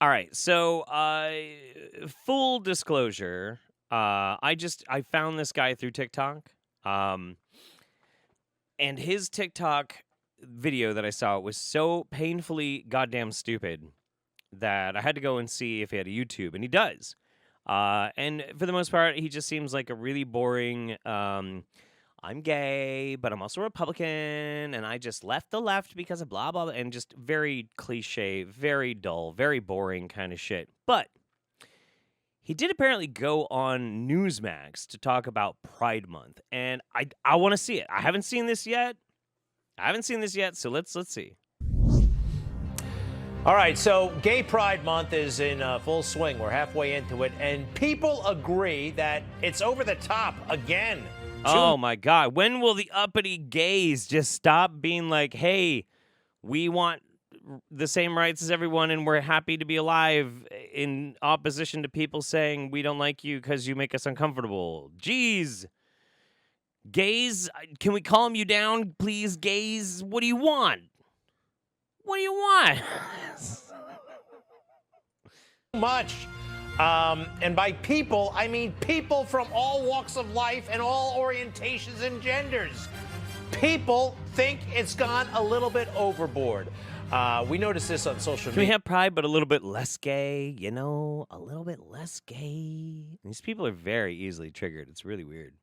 All right. So, full disclosure, I found this guy through TikTok. Um, and his TikTok video that I saw was so painfully goddamn stupid that I had to go and see if he had a YouTube, and he does. And for the most part, he just seems like a really boring. I'm gay, but I'm also Republican, and I just left the left because of blah blah, blah and just very cliche, very dull, very boring kind of shit. But he did apparently go on Newsmax to talk about Pride Month, and I want to see it. I haven't seen this yet. So let's see. All right, so Gay Pride Month is in full swing. We're halfway into it, and people agree that it's over the top again. Oh my God. When will the uppity gays just stop being like, hey, we want the same rights as everyone and we're happy to be alive, in opposition to people saying we don't like you because you make us uncomfortable? Jeez. Gays, can we calm you down, please, gays? What do you want? What do you want? Much. And by people, I mean people from all walks of life and all orientations and genders. People think it's gone a little bit overboard. We noticed this on social Can we media. have pride, but a little bit less gay? You know, a little bit less gay. These people are very easily triggered. It's really weird.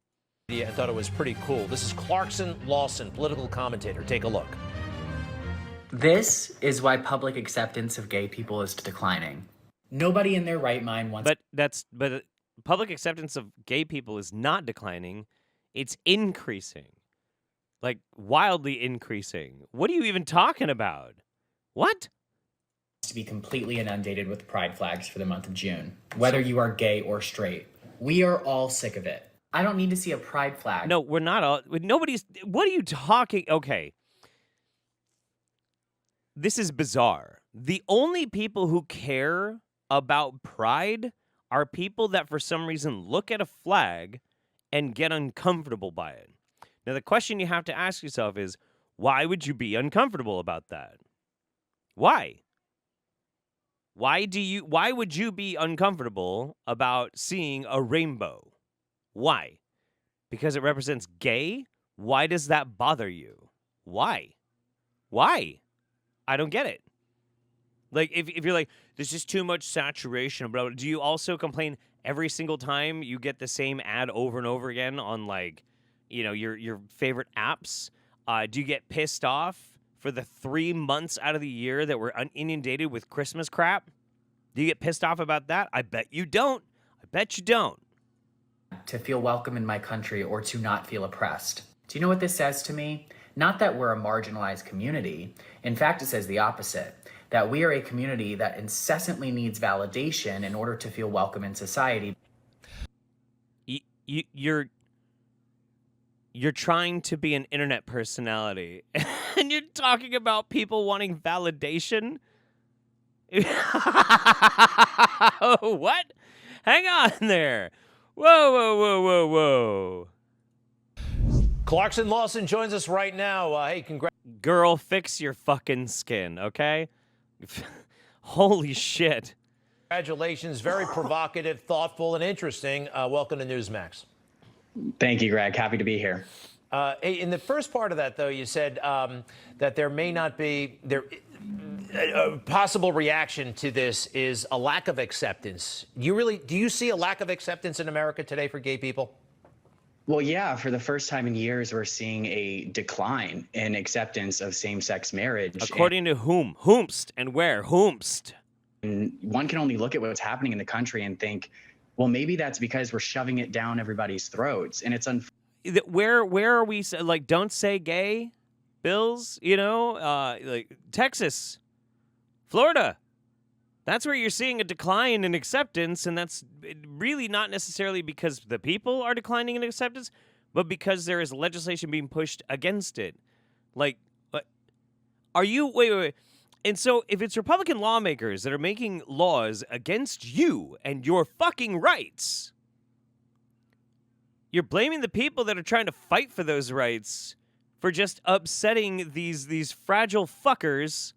I thought it was pretty cool. This is Clarkson Lawson, political commentator. Take a look. This is why public acceptance of gay people is declining. Nobody in their right mind wants. But public acceptance of gay people is not declining; it's increasing, like wildly increasing. What are you even talking about? What? To be completely inundated with pride flags for the month of June, whether you are gay or straight. We are all sick of it. I don't need to see a pride flag. No, we're not all. Nobody's. What are you talking? Okay. This is bizarre. The only people who care about pride are people that for some reason look at a flag and get uncomfortable by it. Now, the question you have to ask yourself is, why would you be uncomfortable about that? Why? Why would you be uncomfortable about seeing a rainbow? Why? Because it represents gay? Why does that bother you? Why? Why? I don't get it. Like, if you're like, there's just too much saturation, bro, do you also complain every single time you get the same ad over and over again on, like, you know, your favorite apps? Do you get pissed off for the 3 months out of the year that we're inundated with Christmas crap? Do you get pissed off about that? I bet you don't. I bet you don't. To feel welcome in my country or to not feel oppressed. Do you know what this says to me? Not that we're a marginalized community. In fact, it says the opposite. That we are a community that incessantly needs validation in order to feel welcome in society. You're trying to be an internet personality, and you're talking about people wanting validation? What? Hang on there. Whoa, whoa, whoa, whoa, whoa. Clarkson Lawson joins us right now. Hey, congrats. Girl, fix your fucking skin, okay? Holy shit. Congratulations. Very provocative, thoughtful, and interesting. Welcome to Newsmax. Thank you, Greg. Happy to be here. Hey, in the first part of that, though, you said that there may not be a possible reaction to this is a lack of acceptance. Do you see a lack of acceptance in America today for gay people? Well, yeah, for the first time in years, we're seeing a decline in acceptance of same-sex marriage. According to whom? Whomst and where? Whomst. And one can only look at what's happening in the country and think, well, maybe that's because we're shoving it down everybody's throats. And it's Where are we, like, don't say gay bills, you know? Like, Texas, Florida. That's where you're seeing a decline in acceptance, and that's really not necessarily because the people are declining in acceptance, but because there is legislation being pushed against it. Like, are you... Wait. And so if it's Republican lawmakers that are making laws against you and your fucking rights, you're blaming the people that are trying to fight for those rights for just upsetting these fragile fuckers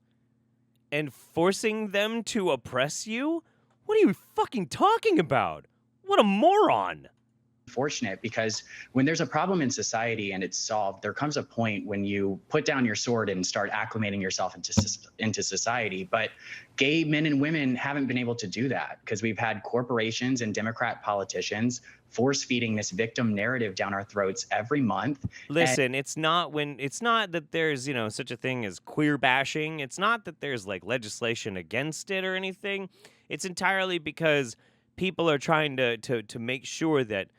and forcing them to oppress you? What are you fucking talking about? What a moron. Fortunate, because when there's a problem in society and it's solved, there comes a point when you put down your sword and start acclimating yourself into society. But gay men and women haven't been able to do that because we've had corporations and Democrat politicians force feeding this victim narrative down our throats every month. Listen, it's not that there's, such a thing as queer bashing. It's not that there's like legislation against it or anything. It's entirely because people are trying to make sure that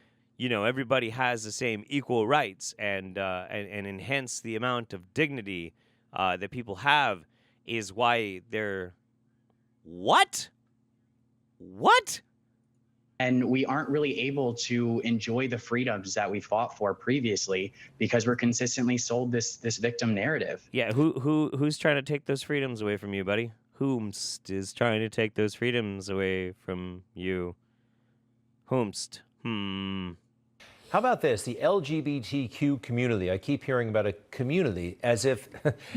everybody has the same equal rights and enhance the amount of dignity that people have is why they're what? And we aren't really able to enjoy the freedoms that we fought for previously because we're consistently sold this victim narrative. Yeah, who's trying to take those freedoms away from you, buddy? Whomst is trying to take those freedoms away from you? Whomst? How about this? The LGBTQ community. I keep hearing about a community as if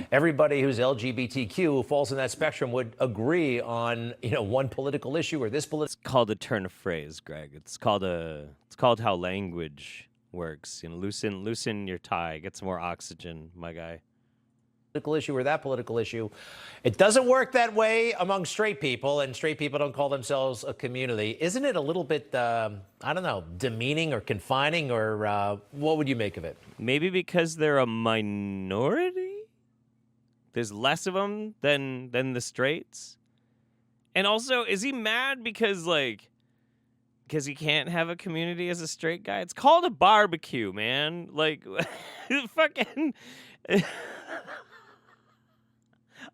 everybody who's LGBTQ who falls in that spectrum would agree on, one political issue or this political. It's called a turn of phrase, Greg. It's called how language works. Loosen your tie. Get some more oxygen, my guy. Political issue or that political issue. It doesn't work that way among straight people, and straight people don't call themselves a community. Isn't it a little bit, demeaning or confining, or what would you make of it? Maybe because they're a minority? There's less of them than the straights? And also, is he mad because he can't have a community as a straight guy? It's called a barbecue, man. Like, fucking...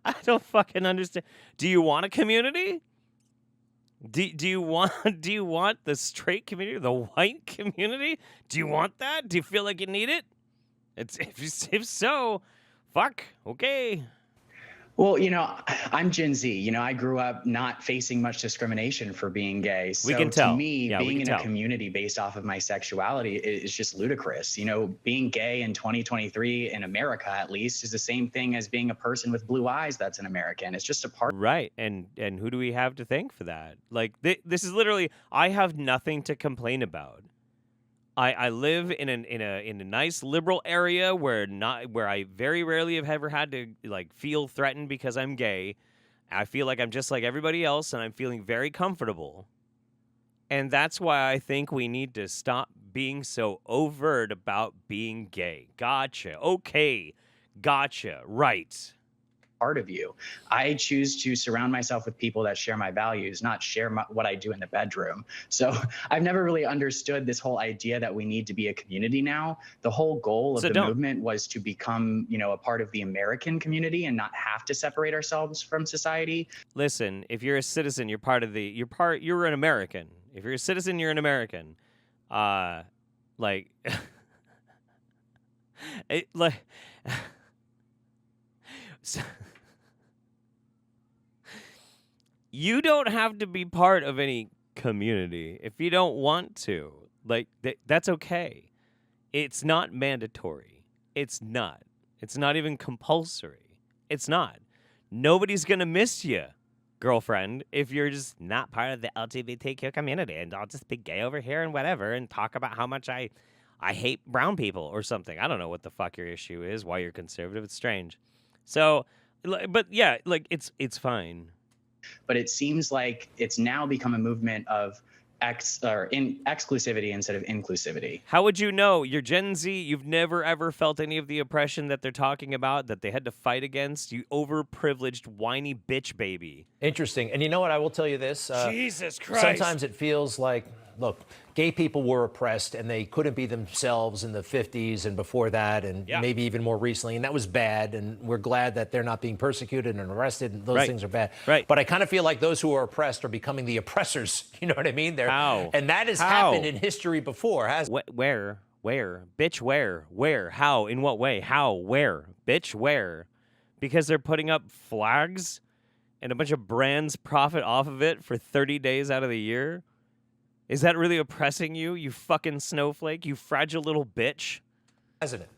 I don't fucking understand. Do you want a community? Do you want the straight community, the white community? Do you want that? Do you feel like you need it? If so, fuck. Okay. Well, I'm Gen Z. I grew up not facing much discrimination for being gay. So we can tell. To me, being in a community based off of my sexuality is just ludicrous. Being gay in 2023 in America, at least, is the same thing as being a person with blue eyes that's an American. It's just a part. Right. And who do we have to thank for that? Like, this is literally, I have nothing to complain about. I live in a nice liberal area where I very rarely have ever had to feel threatened because I'm gay. I feel like I'm just like everybody else, and I'm feeling very comfortable. And that's why I think we need to stop being so overt about being gay. Gotcha. Okay. Gotcha. Right. Part of you. I choose to surround myself with people that share my values, not share what I do in the bedroom. So I've never really understood this whole idea that we need to be a community now. The whole goal of the movement was to become, a part of the American community and not have to separate ourselves from society. Listen, if you're a citizen, you're an American. If you're a citizen, you're an American. You don't have to be part of any community if you don't want to. That's okay. It's not mandatory. It's not. It's not even compulsory. It's not. Nobody's going to miss you, girlfriend, if you're just not part of the LGBTQ community, and I'll just be gay over here and whatever and talk about how much I hate brown people or something. I don't know what the fuck your issue is, why you're conservative. It's strange. So, but yeah, it's fine. But it seems like it's now become a movement of exclusivity instead of inclusivity. How would you know? You're Gen Z. You've never, ever felt any of the oppression that they're talking about, that they had to fight against. You overprivileged, whiny bitch baby. Interesting. And you know what? I will tell you this. Jesus Christ. Sometimes it feels like, look, gay people were oppressed and they couldn't be themselves in the 50s and before that, and maybe even more recently. And that was bad. And we're glad that they're not being persecuted and arrested. And those things are bad. Right. But I kind of feel like those who are oppressed are becoming the oppressors. You know what I mean? How? And that has happened in history before, hasn't it? Where? Bitch, where? Where? How? In what way? How? Where? Bitch, where? Because they're putting up flags and a bunch of brands profit off of it for 30 days out of the year? Is that really oppressing you, you fucking snowflake, you fragile little bitch? Hasn't it?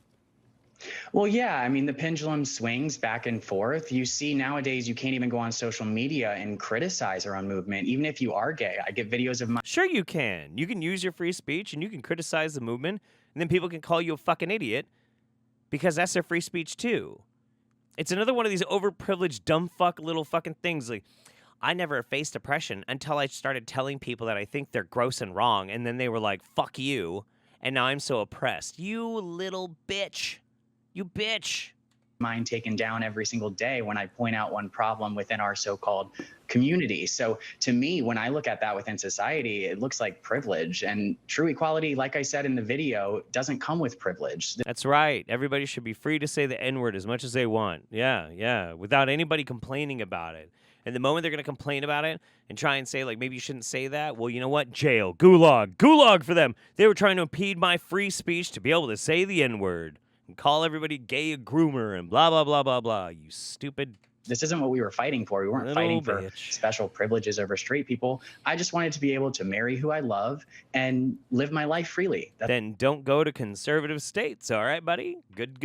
Well, yeah, I mean, the pendulum swings back and forth. You see nowadays you can't even go on social media and criticize our own movement, even if you are gay. I get videos of my Sure you can. You can use your free speech and you can criticize the movement, and then people can call you a fucking idiot because that's their free speech too. It's another one of these overprivileged dumb fuck little fucking things. Like, I never faced oppression until I started telling people that I think they're gross and wrong, and then they were like, fuck you, and now I'm so oppressed. You little bitch. You bitch. mind taken down every single day when I point out one problem within our so-called community. So to me, when I look at that within society, it looks like privilege. And true equality, like I said in the video, doesn't come with privilege. That's right. Everybody should be free to say the N-word as much as they want. Yeah, without anybody complaining about it. And the moment they're going to complain about it and try and say, like, maybe you shouldn't say that, well, you know what? Jail, gulag for them. They were trying to impede my free speech to be able to say the N-word and call everybody gay a groomer and blah, blah, blah, blah, blah. You stupid. This isn't what we were fighting for. We weren't Little fighting for bitch. special privileges over straight people. I just wanted to be able to marry who I love and live my life freely. Then don't go to conservative states, all right, buddy? Good.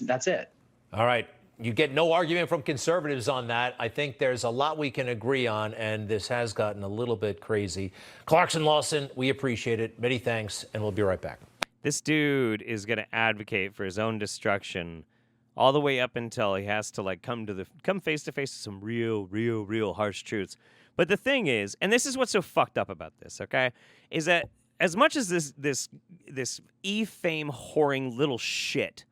That's it. All right. You get no argument from conservatives on that. I think there's a lot we can agree on, and this has gotten a little bit crazy. Clarkson Lawson, we appreciate it. Many thanks, and we'll be right back. This dude is going to advocate for his own destruction all the way up until he has to like come face to face with some real harsh truths. But the thing is, and this is what's so fucked up about this, okay, is that as much as this e-fame whoring little shit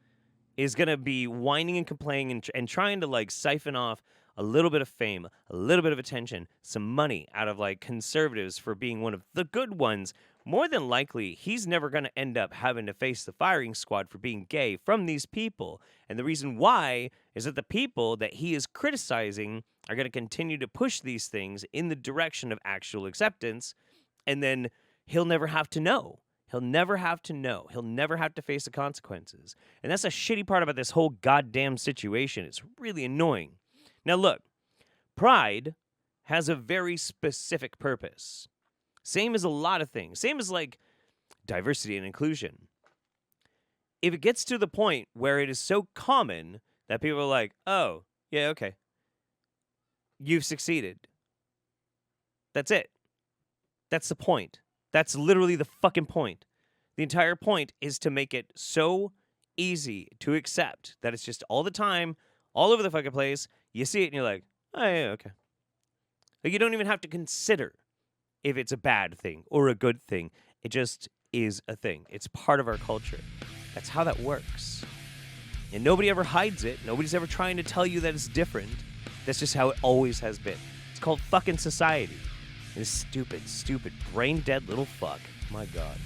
is going to be whining and complaining and trying to like siphon off a little bit of fame, a little bit of attention, some money out of like conservatives for being one of the good ones, more than likely, he's never going to end up having to face the firing squad for being gay from these people. And the reason why is that the people that he is criticizing are going to continue to push these things in the direction of actual acceptance, and then he'll never have to know. He'll never have to know. He'll never have to face the consequences. And that's a shitty part about this whole goddamn situation. It's really annoying. Now look, pride has a very specific purpose. Same as a lot of things. Same as like diversity and inclusion. If it gets to the point where it is so common that people are like, oh, yeah, okay, you've succeeded. That's it. That's the point. That's literally the fucking point. The entire point is to make it so easy to accept that it's just all the time, all over the fucking place. You see it and you're like, oh, yeah, okay. Like, you don't even have to consider if it's a bad thing or a good thing. It just is a thing. It's part of our culture. That's how that works. And nobody ever hides it. Nobody's ever trying to tell you that it's different. That's just how it always has been. It's called fucking society. This stupid, brain-dead little fuck. My God.